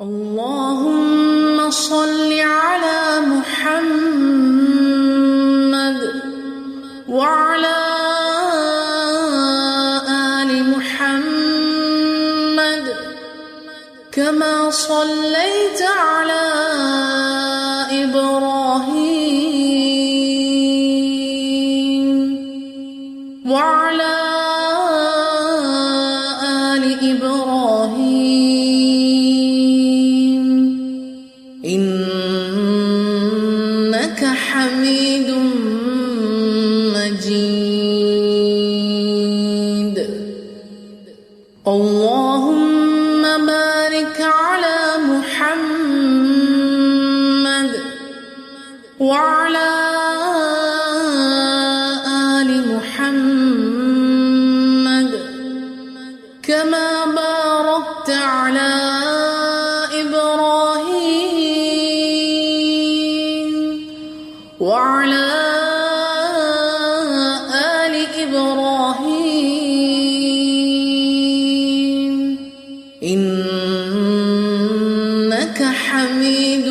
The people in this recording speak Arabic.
اللهم صل على محمد وعلى آل محمد كما صليت على إبراهيم وعلى آل إبراهيم إنك حميد مجيد. اللهم بارك على محمد وعلى آل محمد كما باركت على إبراهيم وعلى آل إبراهيم إنك حميد